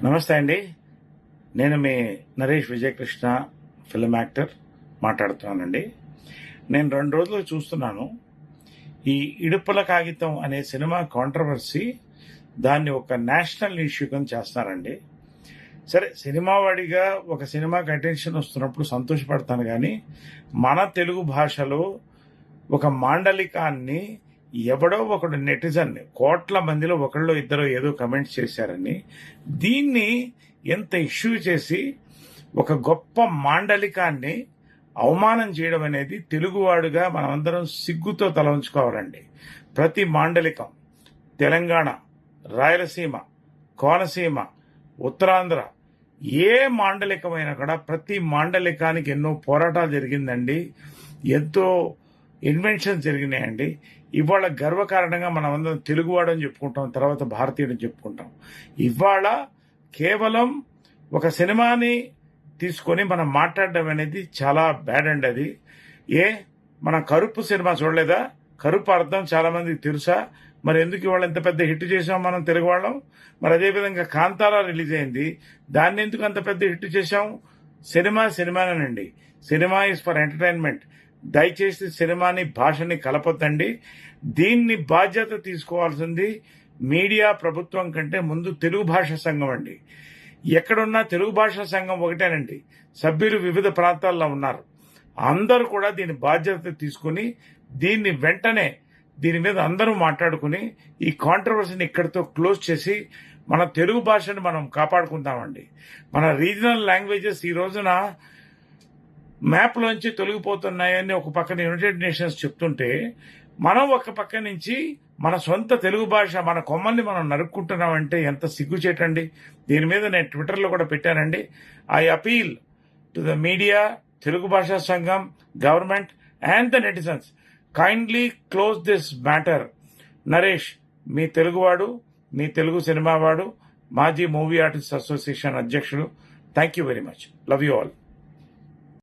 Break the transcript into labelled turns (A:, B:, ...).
A: నమస్తే అండి. నేను మీ నరేష్ విజయకృష్ణ, ఫిల్మ్ యాక్టర్ మాట్లాడుతున్నానండి. నేను 2 రోజులు చూస్తున్నాను. ఈ ఇడుపుల కాగితం అనే సినిమా కాంట్రవర్సీ దాన్ని ఒక నేషనల్ ఇష్యూ కింద చేస్తున్నారండి. సరే, సినిమా వాడిగా ఒక సినిమాకి అటెన్షన్ వస్తున్నప్పుడు సంతోషపడతాను, కానీ మన తెలుగు భాషలో ఒక మాండలికాన్ని ఎవడో ఒకడు నెటిజన్ కోట్ల మందిలో ఒకళ్ళు ఇద్దరు ఏదో కమెంట్స్ చేశారని దీన్ని ఎంత ఇష్యూ చేసి ఒక గొప్ప మాండలికాన్ని అవమానం చేయడం అనేది తెలుగువాడుగా మనమందరం సిగ్గుతో తల ఉంచుకోవాలండి. ప్రతి మాండలికం, తెలంగాణ, రాయలసీమ, కోనసీమ, ఉత్తరాంధ్ర, ఏ మాండలికమైనా కూడా ప్రతి మాండలికానికి ఎన్నో పోరాటాలు జరిగిందండి, ఎంతో ఇన్వెన్షన్స్ జరిగినాయండి. ఇవాళ గర్వకారణంగా మనం అందరం తెలుగువాడని చెప్పుకుంటాం, తర్వాత భారతీయుడని చెప్పుకుంటాం. ఇవాళ కేవలం ఒక సినిమాని తీసుకొని మనం మాట్లాడడం అనేది చాలా బ్యాడ్ అండి. అది మనం కరుపు సినిమా చూడలేదా? కరుపు అర్థం చాలా మందికి తెలుసా? మరి ఎందుకు ఇవాళ ఎంత పెద్ద హిట్ చేసాం మనం తెలుగు వాళ్ళం? మరి అదేవిధంగా కాంతారా రిలీజ్ అయింది, దాన్ని ఎందుకు అంత పెద్ద హిట్ చేశాం? సినిమానేనండి. Cinema is for entertainment. దయచేసి సినిమాని, భాషని కలపొద్దండి. దీన్ని బాధ్యత తీసుకోవాల్సింది మీడియా, ప్రభుత్వం కంటే ముందు తెలుగు భాషా సంఘం అండి. ఎక్కడున్నా తెలుగు భాషా సంఘం ఒకటేనండి. సభ్యులు వివిధ ప్రాంతాల్లో ఉన్నారు. అందరూ కూడా దీని బాధ్యత తీసుకుని దీన్ని వెంటనే దీని మీద అందరూ మాట్లాడుకుని ఈ కాంట్రవర్సీని ఇక్కడితో క్లోజ్ చేసి మన తెలుగు భాషను మనం కాపాడుకుందామండి. మన రీజనల్ లాంగ్వేజెస్ ఈ రోజున మ్యాప్లోంచి తొలగిపోతున్నాయని ఒక పక్కన యునైటెడ్ నేషన్స్ చెప్తుంటే, మనం ఒక పక్క నుంచి మన సొంత తెలుగు భాష, మన కొమ్మల్ని మనం నరుక్కుంటున్నామంటే ఎంత సిగ్గుచేటండి. దీని మీద నేను ట్విట్టర్లో కూడా పెట్టానండి. I appeal to the media, Telugu భాషా సంఘం, government and the netizens, kindly close this matter. Naresh, మీ తెలుగువాడు, మీ తెలుగు సినిమా వాడు, మాజీ మూవీ ఆర్టిస్ట్ అసోసియేషన్ అధ్యక్షుడు. Thank you very much. Love you all.